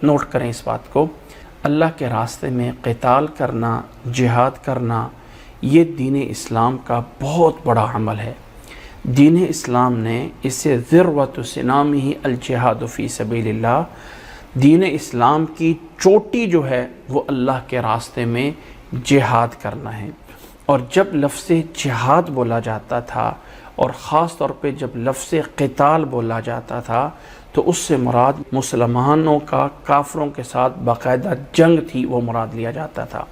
Note کریں اس بات کو، اللہ کے راستے میں قتال کرنا، جہاد کرنا، یہ دین اسلام کا بہت بڑا عمل ہے۔ دین اسلام نے اسے ذروۃ سنامہ الجہاد فی سبیل اللہ، دین اسلام کی چوٹی جو ہے وہ اللہ کے راستے میں جہاد کرنا ہے۔ اور جب لفظ جہاد بولا جاتا تھا اور خاص طور پہ جب لفظ قتال بولا جاتا تھا تو اس سے مراد مسلمانوں کا کافروں کے ساتھ باقاعدہ جنگ تھی، وہ مراد لیا جاتا تھا۔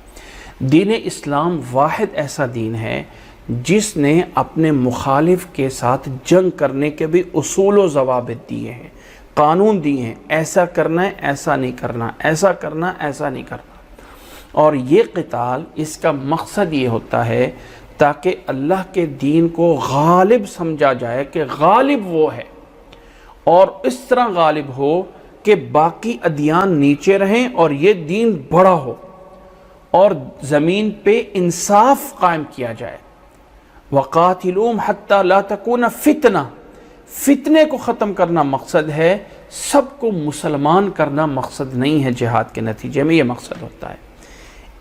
دین اسلام واحد ایسا دین ہے جس نے اپنے مخالف کے ساتھ جنگ کرنے کے بھی اصول و ضوابط دیے ہیں، قانون دیے ہیں، ایسا کرنا ہے، ایسا نہیں کرنا، ایسا کرنا، ایسا نہیں کرنا۔ اور یہ قتال، اس کا مقصد یہ ہوتا ہے تاکہ اللہ کے دین کو غالب سمجھا جائے کہ غالب وہ ہے، اور اس طرح غالب ہو کہ باقی ادیان نیچے رہیں اور یہ دین بڑا ہو اور زمین پہ انصاف قائم کیا جائے۔ وَقَاتِلُوهُمْ حَتَّى لَا تَكُونَ فِتْنَةً، فتنے کو ختم کرنا مقصد ہے، سب کو مسلمان کرنا مقصد نہیں ہے۔ جہاد کے نتیجے میں یہ مقصد ہوتا ہے۔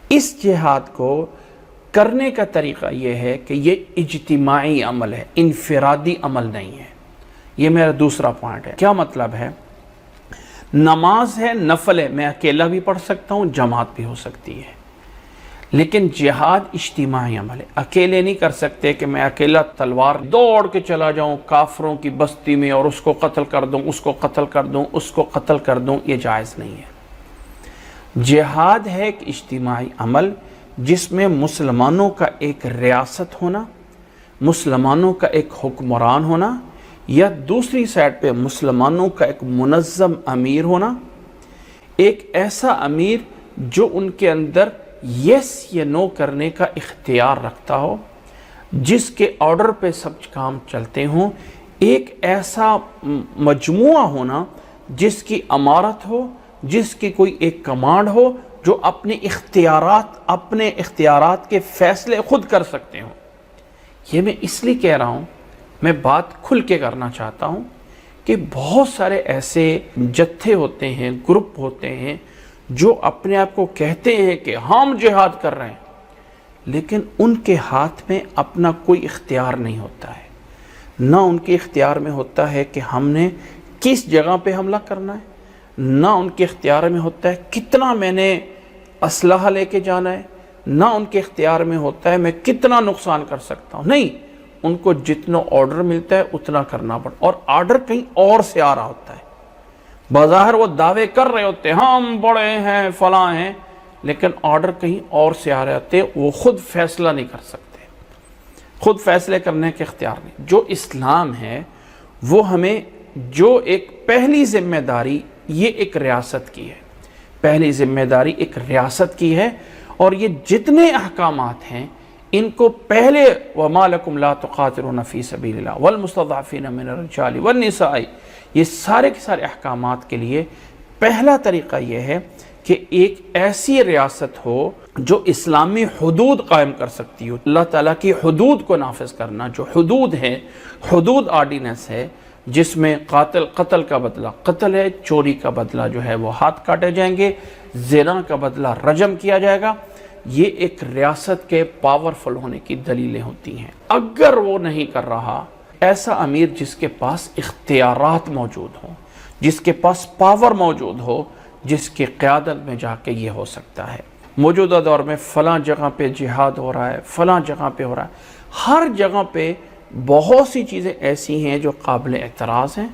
اس جہاد کو کرنے کا طریقہ یہ ہے کہ یہ اجتماعی عمل ہے، انفرادی عمل نہیں ہے۔ یہ میرا دوسرا پوائنٹ ہے۔ کیا مطلب ہے؟ نماز ہے، نفل ہے، میں اکیلا بھی پڑھ سکتا ہوں، جماعت بھی ہو سکتی ہے، لیکن جہاد اجتماعی عمل ہے۔ اکیلے نہیں کر سکتے کہ میں اکیلا تلوار دوڑ کے چلا جاؤں کافروں کی بستی میں اور اس کو قتل کر دوں، اس کو قتل کر دوں، اس کو قتل کر دوں، یہ جائز نہیں ہے۔ جہاد ہے ایک اجتماعی عمل جس میں مسلمانوں کا ایک ریاست ہونا، مسلمانوں کا ایک حکمران ہونا، یا دوسری سائڈ پہ مسلمانوں کا ایک منظم امیر ہونا، ایک ایسا امیر جو ان کے اندر یس یا نو کرنے کا اختیار رکھتا ہو، جس کے آرڈر پہ سب کام چلتے ہوں، ایک ایسا مجموعہ ہونا جس کی امارت ہو، جس کی کوئی ایک کمانڈ ہو، جو اپنے اختیارات کے فیصلے خود کر سکتے ہوں۔ یہ میں اس لیے کہہ رہا ہوں، میں بات کھل کے کرنا چاہتا ہوں کہ بہت سارے ایسے جتھے ہوتے ہیں، گروپ ہوتے ہیں جو اپنے آپ کو کہتے ہیں کہ ہم جہاد کر رہے ہیں، لیکن ان کے ہاتھ میں اپنا کوئی اختیار نہیں ہوتا ہے۔ نہ ان کے اختیار میں ہوتا ہے کہ ہم نے کس جگہ پہ حملہ کرنا ہے، نہ ان کے اختیار میں ہوتا ہے کتنا میں نے اسلحہ لے کے جانا ہے، نہ ان کے اختیار میں ہوتا ہے میں کتنا نقصان کر سکتا ہوں۔ نہیں، ان کو جتنا آرڈر ملتا ہے اتنا کرنا پڑتا، اور آرڈر کہیں اور سے آ رہا ہوتا ہے۔ بظاہر وہ دعوے کر رہے ہوتے ہیں ہم بڑے ہیں، فلاں ہیں، لیکن آرڈر کہیں اور سے آ رہے ہوتے ہیں، وہ خود فیصلہ نہیں کر سکتے، خود فیصلے کرنے کے اختیار نہیں۔ جو اسلام ہے وہ ہمیں جو ایک پہلی ذمہ داری، یہ ایک ریاست کی ہے، پہلی ذمہ داری ایک ریاست کی ہے، اور یہ جتنے احکامات ہیں ان کو پہلے وَمَا لَكُمْ لَا تُقَاتِلُونَ فِي سَبِيلِ اللَّهِ وَالْمُسْتَضْعَفِينَ مِنَ الرِّجَالِ وَالنِّسَاءِ، یہ سارے کے سارے احکامات کے لیے پہلا طریقہ یہ ہے کہ ایک ایسی ریاست ہو جو اسلامی حدود قائم کر سکتی ہو، اللہ تعالیٰ کی حدود کو نافذ کرنا۔ جو حدود ہے، حدود آرڈیننس ہے، جس میں قتل کا بدلہ قتل ہے، چوری کا بدلہ جو ہے وہ ہاتھ کاٹے جائیں گے، زنا کا بدلہ رجم کیا جائے گا۔ یہ ایک ریاست کے پاورفل ہونے کی دلیلیں ہوتی ہیں۔ اگر وہ نہیں کر رہا، ایسا امیر جس کے پاس اختیارات موجود ہوں، جس کے پاس پاور موجود ہو، جس کی قیادت میں جا کے یہ ہو سکتا ہے۔ موجودہ دور میں فلاں جگہ پہ جہاد ہو رہا ہے، فلاں جگہ پہ ہو رہا ہے، ہر جگہ پہ بہت سی چیزیں ایسی ہیں جو قابل اعتراض ہیں،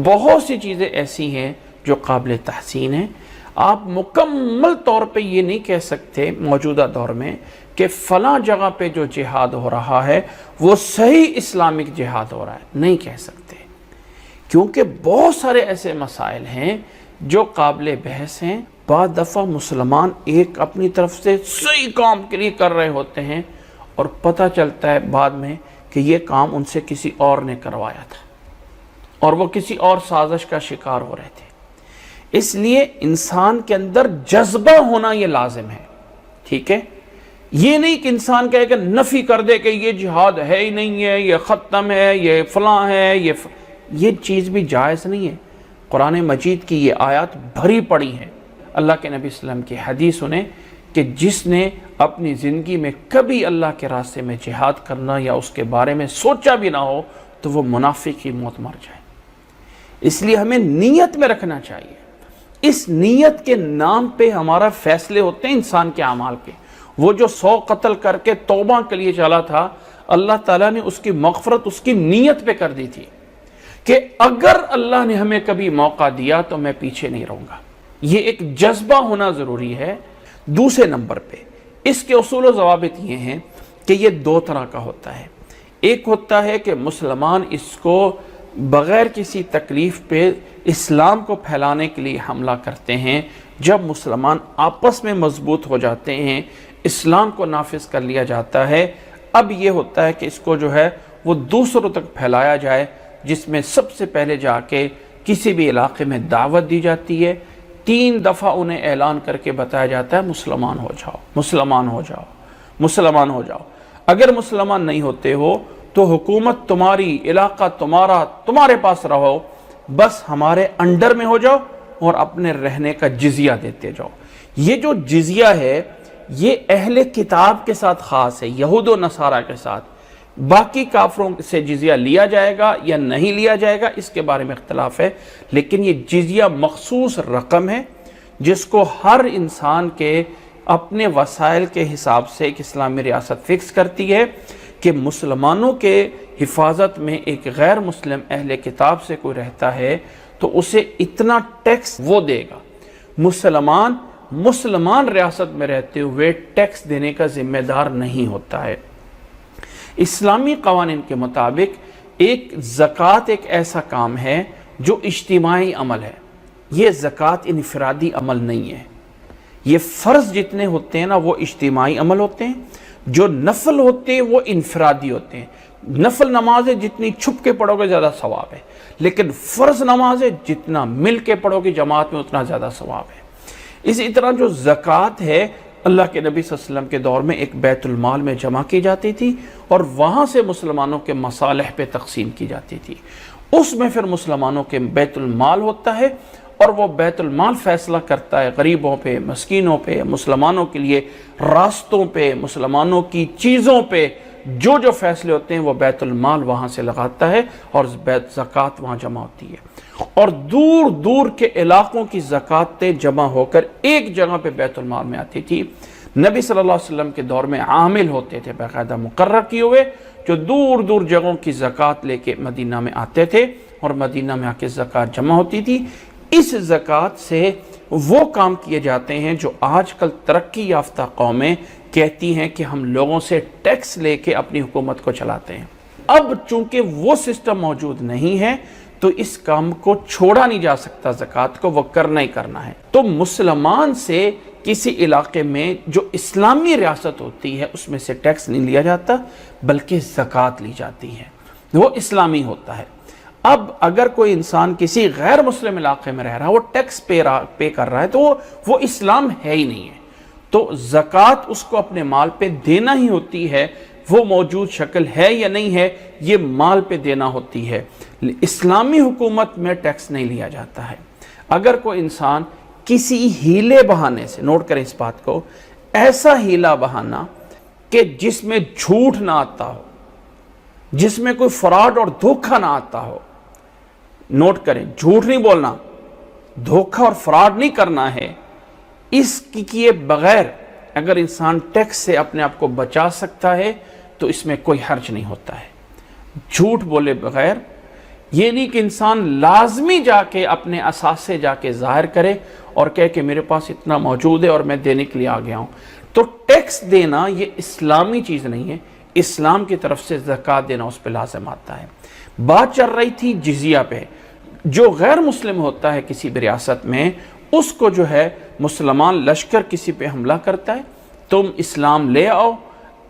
بہت سی چیزیں ایسی ہیں جو قابل تحسین ہیں۔ آپ مکمل طور پہ یہ نہیں کہہ سکتے موجودہ دور میں کہ فلاں جگہ پہ جو جہاد ہو رہا ہے وہ صحیح اسلامک جہاد ہو رہا ہے، نہیں کہہ سکتے، کیونکہ بہت سارے ایسے مسائل ہیں جو قابل بحث ہیں۔ بعض دفعہ مسلمان ایک اپنی طرف سے صحیح کام کے لیے کر رہے ہوتے ہیں اور پتہ چلتا ہے بعد میں کہ یہ کام ان سے کسی اور نے کروایا تھا اور وہ کسی اور سازش کا شکار ہو رہے تھے۔ اس لیے انسان کے اندر جذبہ ہونا یہ لازم ہے، ٹھیک ہے؟ یہ نہیں کہ انسان کہے کہ نفی کر دے کہ یہ جہاد ہے ہی نہیں ہے، یہ ختم ہے، یہ فلاں ہے، یہ چیز بھی جائز نہیں ہے۔ قرآن مجید کی یہ آیات بھری پڑی ہیں۔ اللہ کے نبی صلی اللہ علیہ وسلم کی حدیث سنیں کہ جس نے اپنی زندگی میں کبھی اللہ کے راستے میں جہاد کرنا یا اس کے بارے میں سوچا بھی نہ ہو تو وہ منافق کی موت مر جائے۔ اس لیے ہمیں نیت میں رکھنا چاہیے۔ اس نیت کے نام پہ ہمارا فیصلے ہوتے ہیں انسان کے اعمال کے۔ وہ جو 100 قتل کر کے توبہ کے لیے چلا تھا، اللہ تعالیٰ نے اس کی مغفرت اس کی نیت پہ کر دی تھی کہ اگر اللہ نے ہمیں کبھی موقع دیا تو میں پیچھے نہیں رہوں گا۔ یہ ایک جذبہ ہونا ضروری ہے۔ دوسرے نمبر پہ اس کے اصول و ضوابط یہ ہیں کہ یہ دو طرح کا ہوتا ہے۔ ایک ہوتا ہے کہ مسلمان اس کو بغیر کسی تکلیف پہ اسلام کو پھیلانے کے لیے حملہ کرتے ہیں۔ جب مسلمان آپس میں مضبوط ہو جاتے ہیں، اسلام کو نافذ کر لیا جاتا ہے، اب یہ ہوتا ہے کہ اس کو جو ہے وہ دوسروں تک پھیلایا جائے، جس میں سب سے پہلے جا کے کسی بھی علاقے میں دعوت دی جاتی ہے، 3 دفعہ انہیں اعلان کر کے بتایا جاتا ہے مسلمان ہو جاؤ، مسلمان ہو جاؤ، مسلمان ہو جاؤ۔ اگر مسلمان نہیں ہوتے ہو تو حکومت تمہاری، علاقہ تمہارا، تمہارے پاس رہو، بس ہمارے انڈر میں ہو جاؤ اور اپنے رہنے کا جزیہ دیتے جاؤ۔ یہ جو جزیہ ہے یہ اہل کتاب کے ساتھ خاص ہے، یہود و نصارہ کے ساتھ۔ باقی کافروں سے جزیہ لیا جائے گا یا نہیں لیا جائے گا اس کے بارے میں اختلاف ہے، لیکن یہ جزیہ مخصوص رقم ہے جس کو ہر انسان کے اپنے وسائل کے حساب سے ایک اسلامی ریاست فکس کرتی ہے کہ مسلمانوں کے حفاظت میں ایک غیر مسلم اہل کتاب سے کوئی رہتا ہے تو اسے اتنا ٹیکس وہ دے گا۔ مسلمان ریاست میں رہتے ہوئے ٹیکس دینے کا ذمہ دار نہیں ہوتا ہے۔ اسلامی قوانین کے مطابق ایک زکوٰۃ ایک ایسا کام ہے جو اجتماعی عمل ہے۔ یہ زکوٰۃ انفرادی عمل نہیں ہے۔ یہ فرض جتنے ہوتے ہیں نا وہ اجتماعی عمل ہوتے ہیں، جو نفل ہوتے ہیں وہ انفرادی ہوتے ہیں۔ نفل نمازیں جتنی چھپ کے پڑھو گے زیادہ ثواب ہے، لیکن فرض نمازیں جتنا مل کے پڑھو گے جماعت میں اتنا زیادہ ثواب ہے۔ اسی طرح جو زکوٰۃ ہے اللہ کے نبی صلی اللہ علیہ وسلم کے دور میں ایک بیت المال میں جمع کی جاتی تھی اور وہاں سے مسلمانوں کے مصالح پہ تقسیم کی جاتی تھی۔ اس میں پھر مسلمانوں کے بیت المال ہوتا ہے اور وہ بیت المال فیصلہ کرتا ہے غریبوں پہ، مسکینوں پہ، مسلمانوں کے لیے راستوں پہ، مسلمانوں کی چیزوں پہ جو فیصلے ہوتے ہیں وہ بیت المال وہاں سے لگاتا ہے اور زکوٰۃ وہاں جمع ہوتی ہے۔ اور دور دور کے علاقوں کی زکوٰتیں جمع ہو کر ایک جگہ پہ بیت المال میں آتی تھی۔ نبی صلی اللہ علیہ وسلم کے دور میں عامل ہوتے تھے باقاعدہ مقرر کیے ہوئے، جو دور دور جگہوں کی زکوٰۃ لے کے مدینہ میں آتے تھے اور مدینہ میں آ کے زکوٰۃ جمع ہوتی تھی۔ اس زکوٰۃ سے وہ کام کیے جاتے ہیں جو آج کل ترقی یافتہ قومیں کہتی ہیں کہ ہم لوگوں سے ٹیکس لے کے اپنی حکومت کو چلاتے ہیں۔ اب چونکہ وہ سسٹم موجود نہیں ہے تو اس کام کو چھوڑا نہیں جا سکتا، زکوٰۃ کو وہ کرنا ہی کرنا ہے۔ تو مسلمان سے کسی علاقے میں جو اسلامی ریاست ہوتی ہے اس میں سے ٹیکس نہیں لیا جاتا بلکہ زکوٰۃ لی جاتی ہے، وہ اسلامی ہوتا ہے۔ اب اگر کوئی انسان کسی غیر مسلم علاقے میں رہ رہا ہے، وہ ٹیکس پے کر رہا ہے تو وہ اسلام ہے ہی نہیں ہے، تو زکوٰۃ اس کو اپنے مال پہ دینا ہی ہوتی ہے۔ وہ موجود شکل ہے یا نہیں ہے یہ مال پہ دینا ہوتی ہے۔ اسلامی حکومت میں ٹیکس نہیں لیا جاتا ہے۔ اگر کوئی انسان کسی ہیلے بہانے سے، نوٹ کریں اس بات کو، ایسا ہیلا بہانا کہ جس میں جھوٹ نہ آتا ہو، جس میں کوئی فراڈ اور دھوکہ نہ آتا ہو، نوٹ کریں جھوٹ نہیں بولنا، دھوکہ اور فراڈ نہیں کرنا ہے، اس کی کیے بغیر اگر انسان ٹیکس سے اپنے آپ کو بچا سکتا ہے تو اس میں کوئی حرج نہیں ہوتا ہے۔ جھوٹ بولے بغیر، یہ نہیں کہ انسان لازمی جا کے اپنے اثاثے جا کے ظاہر کرے اور کہے کہ میرے پاس اتنا موجود ہے اور میں دینے کے لیے آ گیا ہوں۔ تو ٹیکس دینا یہ اسلامی چیز نہیں ہے، اسلام کی طرف سے زکوٰۃ دینا اس پہ لازم آتا ہے۔ بات چل رہی تھی جزیہ پہ۔ جو غیر مسلم ہوتا ہے کسی بھی ریاست میں، اس کو جو ہے مسلمان لشکر کسی پہ حملہ کرتا ہے، تم اسلام لے آؤ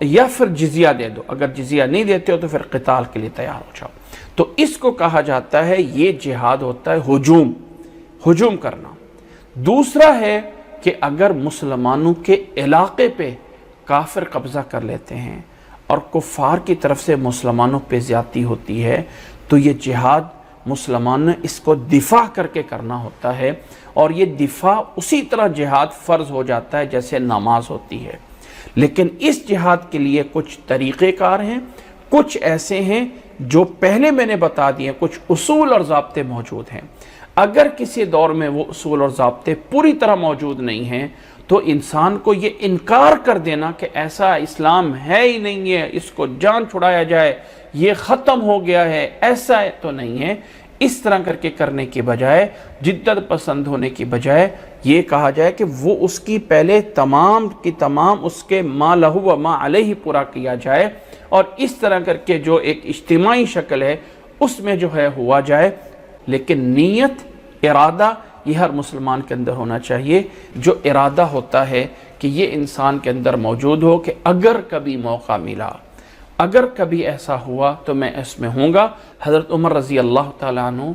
یا پھر جزیہ دے دو، اگر جزیہ نہیں دیتے ہو تو پھر قتال کے لیے تیار ہو جاؤ۔ تو اس کو کہا جاتا ہے، یہ جہاد ہوتا ہے ہجوم کرنا۔ دوسرا ہے کہ اگر مسلمانوں کے علاقے پہ کافر قبضہ کر لیتے ہیں اور کفار کی طرف سے مسلمانوں پہ زیادتی ہوتی ہے تو یہ جہاد مسلمان نے اس کو دفاع کر کے کرنا ہوتا ہے، اور یہ دفاع اسی طرح جہاد فرض ہو جاتا ہے جیسے نماز ہوتی ہے۔ لیکن اس جہاد کے لیے کچھ طریقہ کار ہیں، کچھ ایسے ہیں جو پہلے میں نے بتا دیے، کچھ اصول اور ضابطے موجود ہیں۔ اگر کسی دور میں وہ اصول اور ضابطے پوری طرح موجود نہیں ہیں تو انسان کو یہ انکار کر دینا کہ ایسا اسلام ہے ہی نہیں ہے، اس کو جان چھڑایا جائے، یہ ختم ہو گیا ہے، ایسا تو نہیں ہے، اس طرح کر کے کرنے کی بجائے، جدت پسند ہونے کی بجائے یہ کہا جائے کہ وہ اس کی پہلے تمام کی تمام اس کے ما لہو و ما علیہ پورا کیا جائے، اور اس طرح کر کے جو ایک اجتماعی شکل ہے اس میں جو ہے ہوا جائے۔ لیکن نیت، ارادہ یہ ہر مسلمان کے اندر ہونا چاہیے، جو ارادہ ہوتا ہے کہ یہ انسان کے اندر موجود ہو کہ اگر کبھی موقع ملا، اگر کبھی ایسا ہوا تو میں اس میں ہوں گا۔ حضرت عمر رضی اللہ تعالیٰ عنہ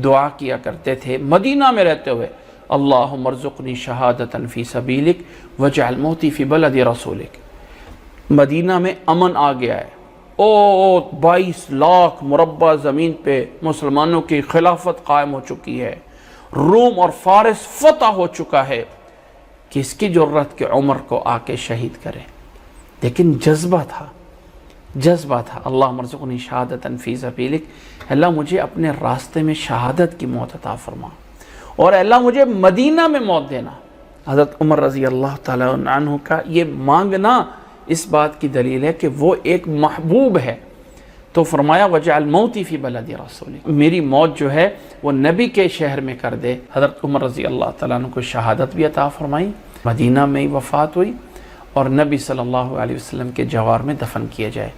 دعا کیا کرتے تھے مدینہ میں رہتے ہوئے، اللہم ارزقنی شہادتا فی سبیلک واجعل موتی فی بلد رسولک۔ مدینہ میں امن آ گیا ہے، 22 لاکھ مربع زمین پہ مسلمانوں کی خلافت قائم ہو چکی ہے، روم اور فارس فتح ہو چکا ہے، کہ اس کی جرت کہ عمر کو آ کے شہید کرے۔ لیکن جذبہ تھا، اللہم ارزقنی شہادتا فی سبیلک، اللہ مجھے اپنے راستے میں شہادت کی موت عطا فرما، اور اللہ مجھے مدینہ میں موت دینا۔ حضرت عمر رضی اللہ تعالیٰ عنہ کا یہ مانگنا اس بات کی دلیل ہے کہ وہ ایک محبوب ہے۔ تو فرمایا وجعل موتی فی بلد رسولک، میری موت جو ہے وہ نبی کے شہر میں کر دے۔ حضرت عمر رضی اللہ تعالیٰ عنہ کو شہادت بھی عطا فرمائی، مدینہ میں ہی وفات ہوئی، اور نبی صلی اللہ علیہ وسلم کے جوار میں دفن کیے جائے۔